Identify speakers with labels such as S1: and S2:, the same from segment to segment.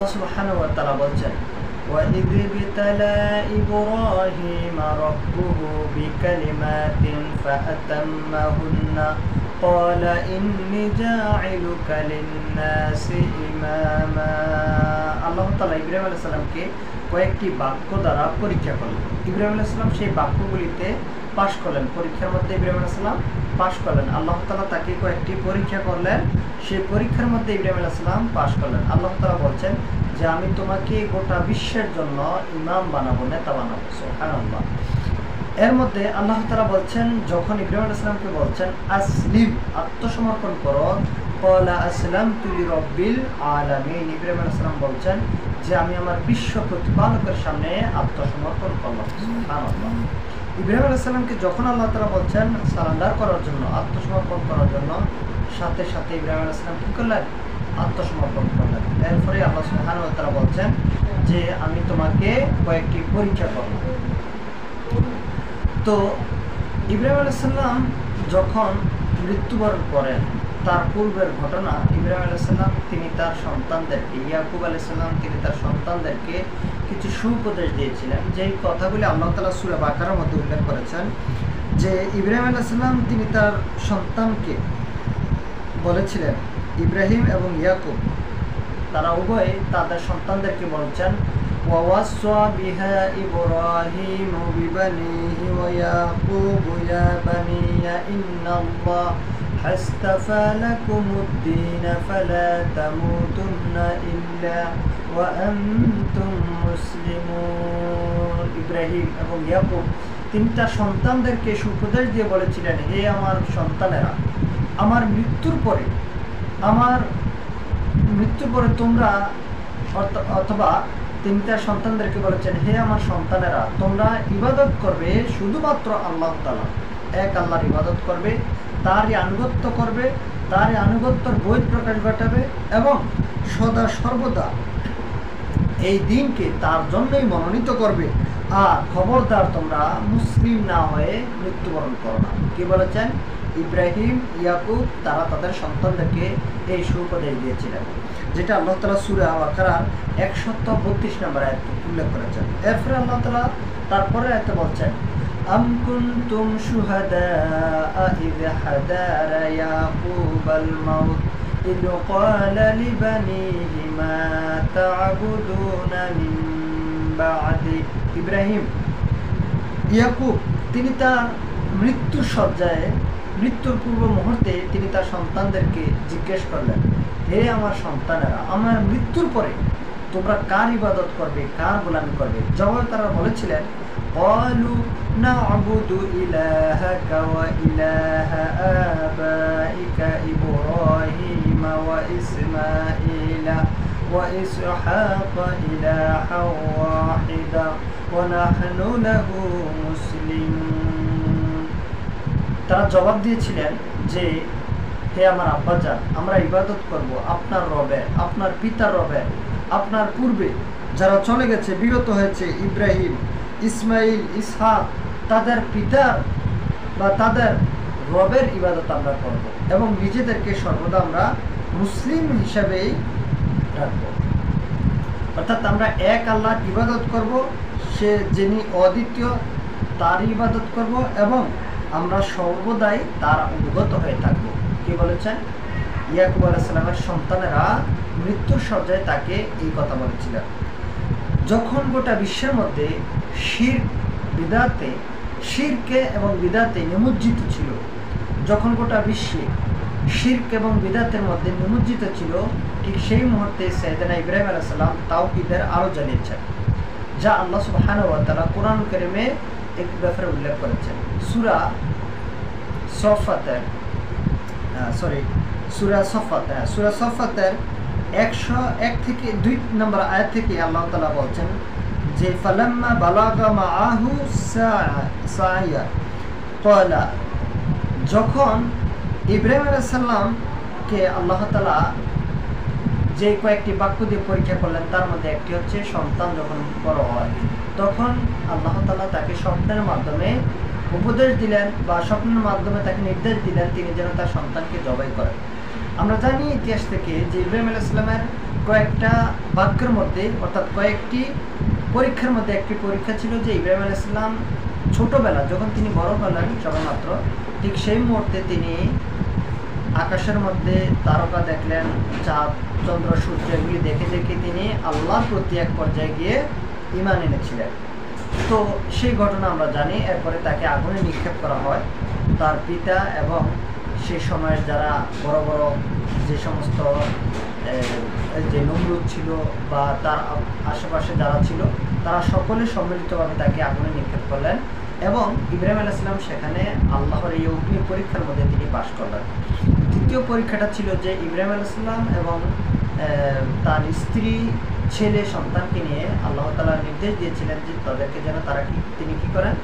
S1: সুবহানাহু ওয়া তাআলা বলছেন وَإِذِ ابْتَلَى إِبْرَاهِيمَ رَبُّهُ بِكَلِمَاتٍ فَأَتَمَّهُنَّ قَالَ إِنِّي جَاعِلُكَ لِلنَّاسِ إِمَامًا। আল্লাহ তাআলা ইব্রাহিম আলাইহিস সালামকে কয়েকটি বাক্য দ্বারা পরীক্ষা করলেন। ইব্রাহিম আলাইহিস সালাম সেই বাক্যগুলিতে পাশ করলেন। পরীক্ষার মধ্যে ইব্রাহিম আলাইহিস সালাম পাশ করলেন। আল্লাহ তাআলা তাকে কয়েকটি পরীক্ষা করলেন, সেই পরীক্ষার মধ্যে ইব্রাহিম আলাইহিস সালাম পাশ করলেন। আল্লাহ তাআলা বলছেন যে আমি তোমাকে গোটা বিশ্বের জন্য ইমাম বানাবো, নেতা বানাবো। সুবহানাল্লাহ। এর মধ্যে আল্লাহ তাআলা বলছেন, যখন ইব্রাহিম আলাইহিস সালামকে বলছেন আসলিম, আত্মসমর্পণ করো, ক্বালা আসলামতু লিরাব্বিল আলামিন, ইব্রাহিম আলাইহিস সালাম বলছেন যে আমি আমার বিশ্ব প্রতিপালকের সামনে আত্মসমর্পণ করলাম। সুবহানাল্লাহ। ইব্রাহিম আলাইহিস সালামকে যখন আল্লাহ তাআলা বলছেন সারেন্ডার করার জন্য, আত্মসমর্পণ করার জন্য, সাথে সাথে ইব্রাহিম আলাইহিস সালাম কি করলেন? আত্মসমর্পণ করলেন। এরপরে আল্লাহ সুবহানাহু ওয়া তাআলা বলছেন যে আমি তোমাকে কয়েকটি পরীক্ষা করব। তো ইব্রাহিম আলাইহিস সালাম যখন মৃত্যুবরণ করেন, তার পূর্বের ঘটনা, ইব্রাহিম আলাইহিস সালাম তিনি তার সন্তানদেরকে, ইয়াকুব আলাইহিস সালাম তিনি তার সন্তানদেরকে কিছু সুউপদেশ দিয়েছিলেন, যেই কথাগুলি আল্লাহ তাআলা সূরা বাকারার মধ্যে উল্লেখ করেছেন যে ইব্রাহিম আলাইহিস সালাম তিনি তার সন্তানকে বলেছিলেন, ইব্রাহিম এবং ইয়াকুব তারা উভয়ে তাদের সন্তানদেরকে বলছেন ওয়াওয়াসা বিহা ইব্রাহিম বিবানিহি ওয়া ইয়াকুব ইয়া বানিয়া ইন্নাল্লাহ হাসতাফা লাকুমুদ-দীন ফালা তামুতুন্না ইল্লা ওয়া আনতুম মুসলিমুন। ইব্রাহিম এবং ইয়াকুব তিনি তার সন্তানদেরকে সুপদেশ দিয়ে বলেছিলেন, হে আমার সন্তানেরা, আমার মৃত্যুর পরে তোমরা, অথবা তিনি তার সন্তানদেরকে বলেছেন, হে আমার সন্তানেরা, তোমরা ইবাদত করবে শুধুমাত্র আল্লাহ তাআলা, এক আল্লাহর ইবাদত করবে, তারই আনুগত্য করবে, তারই আনুগত্যের বই প্রকাশ ঘটাবে এবং সদা সর্বদা এই দিনকে তার জন্যই মনোনীত করবে। আর খবরদার তোমরা মুসলিম না হয়ে মৃত্যুবরণ করো না। কি বলেছেন? ইব্রাহিম, ইয়াকুব তারা তাদের সন্তানদেরকে এই সুপদেশ দিয়েছিলেন, যেটা আল্লাহ তাআলা সূরা বাকারার 132 নম্বর আয়াতে উল্লেখ করেছেন। এরপরে আল্লাহ তাআলা তারপরে আয়াতে বলছেন, আম কুনতুম শুহাদা ইয হাদারা ইয়াকুবাল মাউত ইয ক্বালা লিবানিহি মা তা'বুদুনা মিন বা'দি। ইব্রাহিম, ইয়াকুব তিনি তার মৃত্যুর শয্যায়, মৃত্যুর পূর্ব মুহূর্তে তিনি তার সন্তানদেরকে জিজ্ঞেস করলেন, হে আমার সন্তানেরা, আমার মৃত্যুর পরে তোমরা কার ইবাদত করবে, কার গোলামি করবে? জবাবে তারা বলেছিলেন, ক্বালু না'বুদু ইলাহাকা ওয়া ইলাহা আবাইকা ইব্রাহিম ওয়া ইসমাঈলা ওয়া ইসহাকা ইলাহা ওয়াহিদা ওয়া নাহনু লাহু মুসলিমুন। তারা জবাব দিয়েছিলেন যে হে আমার আব্বাজান, আমরা ইবাদত করব আপনার রবের, আপনার পিতার রবের, আপনার পূর্বে যারা চলে গেছে, বিগত হয়েছে, ইব্রাহিম, ইসমাইল, ইসহাক, তাদের পিতার বা তাদের রবের ইবাদত আমরা করব এবং নিজেদেরকে সর্বদা আমরা মুসলিম হিসাবেই রাখব। অর্থাৎ আমরা এক আল্লাহর ইবাদত করব, সে যিনি অদ্বিতীয়, তার ইবাদত করব এবং আমরা সর্বদাই তার অনুগত হয়ে থাকব। কি বলেছেন? ইয়াকুব আলাইহিস সালামের সন্তানেরা মৃত্যুর শয্যায় তাকে এই কথা বলেছিলেন। যখন গোটা বিশ্বের মধ্যে শিরকে এবং বিদআতে নিমজ্জিত ছিল, যখন গোটা বিশ্বে শিরক এবং বিদআতের মধ্যে নিমজ্জিত ছিল, ঠিক সেই মুহূর্তে সাইয়েদনা ইব্রাহিম আলাইহিস সালাম তাওহীদের আলো জ্বালিয়েছেন, যা আল্লাহ সুবহানাহু ওয়া তাআলা কোরআন কারীমে এক ব্যাপারে উল্লেখ করেছেন। সূরা সফাতের 101 থেকে 2 নম্বর আয়াত থেকে আল্লাহ তাআলা বলছেন যে ফালাম্মা বালাগা মাআহু সা'য়া ক্বালা, যখন ইব্রাহিম আলাইহিস সালামকে আল্লাহ তাআলা যে কয়েকটি বাক্য দিয়ে পরীক্ষা করলেন, তার মধ্যে একটি হচ্ছে সন্তান যখন বড় হয়, তখন আল্লাহ তাআলা তাকে স্বপ্নের মাধ্যমে উপদেশ দিলেন বা স্বপ্নের মাধ্যমে তাকে নির্দেশ দিলেন তিনি যেন তার সন্তানকে জবাই করেন। আমরা জানি ইতিহাস থেকে যে ইব্রাহিম আলাইহিস সালামের কয়েকটা ভাগ্যের মধ্যে অর্থাৎ কয়েকটি পরীক্ষার মধ্যে একটি পরীক্ষা ছিল যে ইব্রাহিম আলাইহিস সালাম ছোটবেলা যখন তিনি বড় হলেন সবেমাত্র, ঠিক সেই মুহূর্তে তিনি আকাশের মধ্যে তারকা দেখলেন, চাঁদ চন্দ্র সূর্য এগুলি দেখে দেখে তিনি আল্লাহর প্রতি এক পর্যায়ে গিয়ে ঈমান এনেছিলেন। তো সেই ঘটনা আমরা জানি। এরপরে তাকে আগুনে নিক্ষেপ করা হয়। তার পিতা এবং সেই সময়ের যারা বড় বড় যে সমস্ত যে নমরুদ ছিল বা তার আশেপাশে যারা ছিল তারা সকলে সম্মিলিতভাবে তাকে আগুনে নিক্ষেপ করলেন এবং ইব্রাহিম আলাইহিস সালাম সেখানে আল্লাহর এই অগ্নি পরীক্ষার মধ্যে তিনি পাশ করলেন। দ্বিতীয় পরীক্ষাটা ছিল যে ইব্রাহিম আলাইহিস সালাম এবং তার স্ত্রী ছেলে সন্তানকে নিয়ে আল্লাহ তাআলা নির্দেশ দিয়েছিলেন যে তাদেরকে যেন তিনি কি করেন,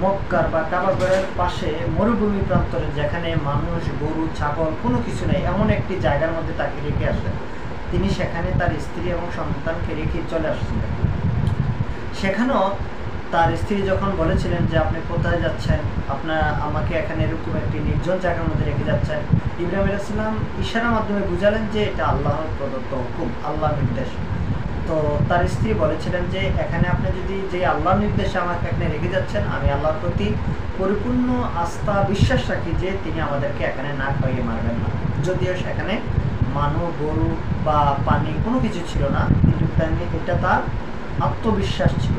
S1: মক্কার বা কাবাগরের পাশে মরুভূমি প্রান্তরে যেখানে মানুষ গরু ছাগল কোনো কিছু নেই এমন একটি জায়গার মধ্যে তাকে রেখে আসলেন। তিনি সেখানে তার স্ত্রী এবং সন্তানকে রেখে চলে আসছিলেন। সেখানেও তার স্ত্রী যখন বলেছিলেন যে আপনি কোথায় যাচ্ছেন, আপনার আমাকে এখানে এরকম একটি নির্জন জায়গার মধ্যে রেখে যাচ্ছেন, ইব্রাহিম আলাইহিস সালাম ইশারার মাধ্যমে বুঝালেন যে এটা আল্লাহর প্রদত্ত হুকুম, আল্লাহর নির্দেশ। তো তার স্ত্রী বলেছিলেন যে এখানে আপনি যদি যে আল্লাহর নির্দেশে আমাকে এখানে রেখে যাচ্ছেন, আমি আল্লাহর প্রতি পরিপূর্ণ আস্থা বিশ্বাস রাখি যে তিনি আমাদেরকে এখানে না খাইয়ে মারবেন না। যদিও সেখানে মানুষ গরু বা পানি কোনো কিছু ছিল না, কিন্তু এটা তার আত্মবিশ্বাস ছিল।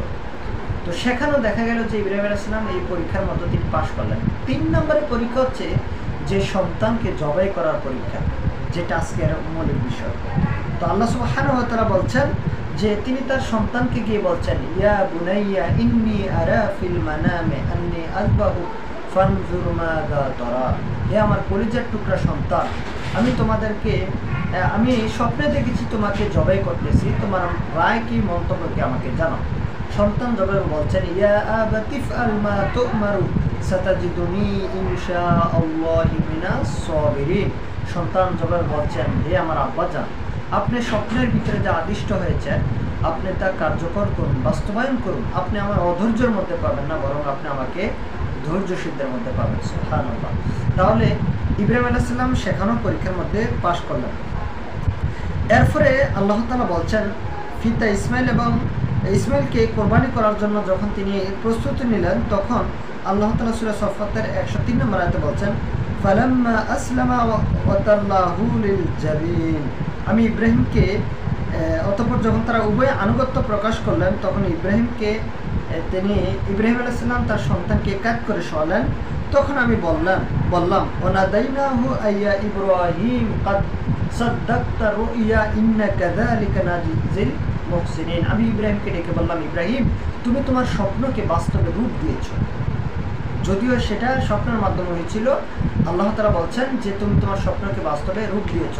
S1: তো সেখানেও দেখা গেল যে ইব্রাহিম আলাইহিস সালাম এই পরীক্ষার মধ্যে তিনি পাশ করলেন। 3 নম্বরের পরীক্ষা হচ্ছে যে সন্তানকে জবাই করার পরীক্ষা, যেটা আজকের মৌলিক বিষয়। তো আল্লাহ সুবহানাহু ওয়া তাআলা বলছেন যে তিনি তার সন্তানকে গিয়ে বলছেন, ইয়া বুনাইয়া ইন্নী আরা ফিল মানামে আন্নী আযবাহু ফানজুর মাযা তারা। হে আমার কলিজার টুকরা সন্তান, আমি স্বপ্নে দেখেছি তোমাকে জবাই করতেছি, তোমার রায় কি, মন্তব্য কি আমাকে জানাও। সন্তান জবাই বলছেন, ইয়া আবাতি ইফআল মা তু'মারু সাতাজিদুনি ইনশাআল্লাহি মিনাস সাবিরিন। সন্তান জবাই বলছেন, হে আমার আব্বাজান, আপনি স্বপ্নের ভিতরে যা আদিষ্ট হয়েছে আপনি তা কার্যকর করুন, বাস্তবায়ন করুন। আপনি আমার অধৈর্যের মধ্যে পাবেন না, বরং আপনি আমাকে ধৈর্য সিদ্ধের মধ্যে পাবেন। সুবহানাল্লাহ। তাহলে ইব্রাহিম আলাইহিস সালাম সেখানেও পরীক্ষার মধ্যে পাশ করলেন। এরপরে আল্লাহ তাআলা বলছেন পিতা ইসমাইলকে কোরবানি করার জন্য যখন তিনি প্রস্তুতি নিলেন, তখন আল্লাহ তাআলা সূরা সফফাতের 103 নম্বর আয়াতে বলছেন, ফালাম্মা আসলামা ওয়া তাল্লাহু লিল জাবিন। আমি ইব্রাহিমকে অতঃপর যখন তারা উভয় আনুগত্য প্রকাশ করলেন, তখন ইব্রাহিম আলাইহিস সালাম তার সন্তানকে কাঁধ করে শোয়ালেন। তখন আমি বললাম ওয়ানাদাইনাহু আইয়া ইব্রাহিম কাদ সাদ্দাকতা রুইয়া ইন্না কাযালিকা নাজিল মুহসিনিন। আমি ইব্রাহিমকে ডেকে বললাম, ইব্রাহিম, তুমি তোমার স্বপ্নকে বাস্তবে রূপ দিয়েছো। যদিও সেটা স্বপ্নের মাধ্যমে হয়েছিল, আল্লাহ তাআলা বলছেন যে তুমি তোমার স্বপ্নকে বাস্তবে রূপ দিয়েছ।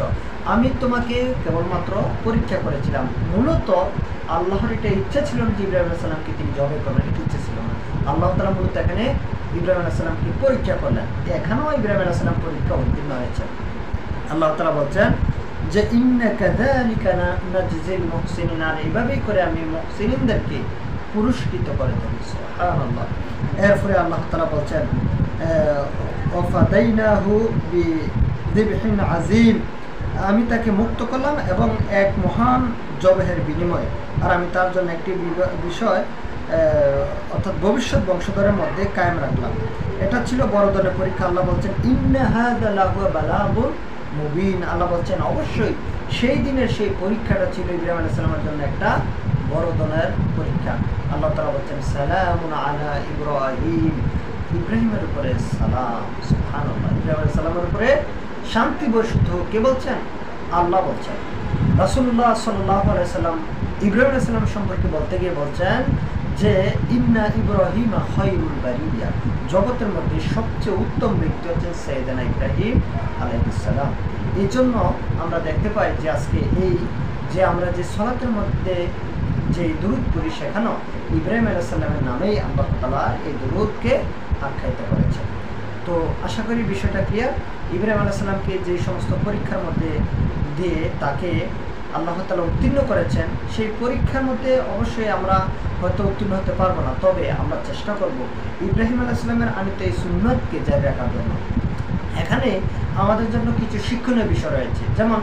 S1: আমি তোমাকে কেবলমাত্র পরীক্ষা করেছিলাম। মূলত আল্লাহর এটা ইচ্ছা ছিল না যে ইব্রাহিম আলাইহিস সালামকে তিনি জবাই করবেন, এটা ইচ্ছা ছিল না। আল্লাহ তাআলা মূলত এখানে ইব্রাহিম আলাইহিস সালামকে পরীক্ষা করলেন। এখানেও ইব্রাহিম আলাইহিস সালাম পরীক্ষা উত্তীর্ণ হয়েছে। আল্লাহ তাআলা বলছেন যে ইন্না কাযালিকা নাজিল মুহসিনিন, আর এইভাবেই করে আমি মুহসিনিনদেরকে পুরস্কৃত করে থাকি। সুবহানাল্লাহ। এরপরে আল্লাহ তাআলা বলছেন ওয়াফাদাইনাহু বিযিবহিন আযীম, আমি তাকে মুক্ত করলাম এবং এক মহান জবহের বিনিময়ে। আর আমি তার জন্য একটি বিষয় অর্থাৎ ভবিষ্যৎ বংশধরের মধ্যে কায়েম রাখলাম। এটা ছিল বড় ধরনের পরীক্ষা। আল্লাহ বলছেন ইন্না হাযা লাহুয়া বালাগুন মুবিন। আল্লাহ বলছেন অবশ্যই সেই দিনের সেই পরীক্ষাটা ছিল ইব্রাহিম আলাইহিস সালামের জন্য একটা বড় ধরনের পরীক্ষা। আল্লাহ তাআলা বলছেন সালামুন আলা ইব্রাহিম, ইব্রাহিমের উপরে সালাম। সুবহানাল্লাহ। ইব্রাহিম আলাইহিস সালামের উপরে শান্তি বর্ষিত হোক। কে বলছেন? আল্লাহ বলছেন। রাসূলুল্লাহ সাল্লাল্লাহু আলাইহি সাল্লাম ইব্রাহিম আলাইহিস সালাম সম্পর্কে বলতে গিয়ে বলছেন যে ইন্না ইব্রাহিমা খায়রুল বারিয়া, জগতের মধ্যে সবচেয়ে উত্তম ব্যক্তি হচ্ছেন সাইয়েদনা ইব্রাহিম আলাইহিস সালাম। এই জন্য আমরা দেখতে পাই যে আজকে এই যে আমরা যে সালাতের মধ্যে যে দুরূদ পড়ি, সেখানেও ইব্রাহিম আলাইহিস সালামের নামেই আল্লাহ তাআলা এই দুরূদকে আখ্যায়িত করেছেন। তো আশা করি বিষয়টা ক্লিয়ার। ইব্রাহিম আলাইহিস সালামকে যে সমস্ত পরীক্ষার মধ্যে দিয়ে তাকে আল্লাহ তাআলা উত্তীর্ণ করেছেন, সেই পরীক্ষার মধ্যে অবশ্যই আমরা হয়তো উত্তীর্ণ হতে পারবো না, তবে আমরা চেষ্টা করব ইব্রাহিম আলাইহিস সালামের আনিত এই সুন্নাতকে জারি রাখার জন্য। এখানে আমাদের জন্য কিছু শিক্ষণীয় বিষয় রয়েছে। যেমন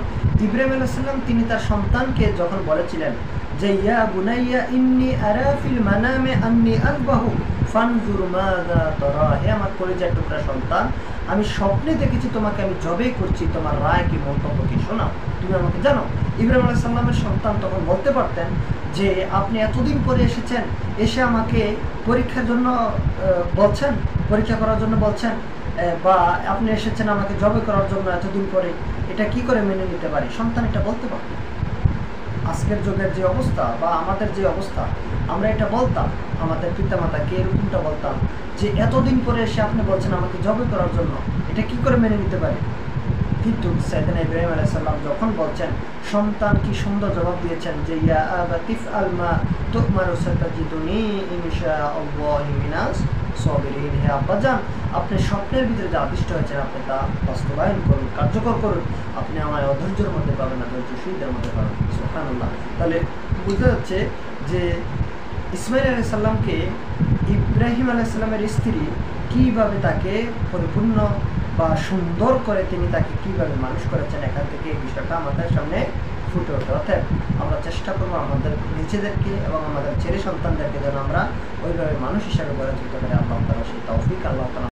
S1: ইব্রাহিম আলাইহিস সালাম তিনি তার সন্তানকে যখন বলেছিলেন যে ইয়া বুনাইয়া ইন্নী আরা ফিল মানামে আন্নী আযবাহু ফানজুর মাযা তারা, হে আমার কলিজার টুকরা সন্তান, আমি স্বপ্নে দেখেছি তোমাকে আমি জবে করছি, তোমার রায় কি, মন্তব্য কি, শোনাও, তুমি আমাকে জানো। ইব্রাহিম আলাইহিস সালামের সন্তান তখন বলতে পারতেন যে আপনি এতদিন পরে এসেছেন, এসে আমাকে পরীক্ষার জন্য বলছেন, পরীক্ষা করার জন্য বলছেন, বা আপনি এসেছেন আমাকে জবে করার জন্য এতদিন পরে, এটা কি করে মেনে নিতে পারি? সন্তান এটা বলতে পারত। আজকের যুগের যে অবস্থা বা আমাদের যে অবস্থা, আমরা এটা বলতাম আমাদের পিতামাতাকে, এরকমটা বলতাম যে এতদিন পরে এসে আপনি বলছেন আমাকে জবে করার জন্য, এটা কি করে মেনে নিতে পারি? কিন্তু সাইয়েদনা ইব্রাহিম আলাইহিস সালাম যখন বলছেন, সন্তান কি সুন্দর জবাব দিয়েছেন যে ইয়া আবাতিফ আলমা তুমারু সাতাজিদুনি ইনশাআল্লাহু মিনাস সাবিরিন, হে আব্বাজান, আপনি স্বপ্নের ভিতরে যা আদিষ্ট হয়েছেন আপনি তা বাস্তবায়ন করুন, কার্যকর করুন, আপনি আমার অধৈর্যের মধ্যে পাবেন না, ধৈর্যশীলদের মধ্যে পাবেন। সুবহানাল্লাহ। তাহলে বোঝা যাচ্ছে যে ইসমাইল আলাইহিস সালামকে ইব্রাহিম আলাইহিস সালামের স্ত্রী কিভাবে তাকে পরিপূর্ণ বা সুন্দর করে তিনি তাকে কিভাবে মানুষ করেছেন, এখান থেকে এই বিষয়টা আমাদের সামনে ফুটে ওঠে। অর্থাৎ আমরা চেষ্টা করবো আমাদের নিজেদেরকে এবং আমাদের ছেলে সন্তানদেরকে যেন আমরা ওইভাবে মানুষ হিসাবে গড়ে তুলতে পারি। আল্লাহ তাআলা সেই তৌফিক আল্লাহ তাআলা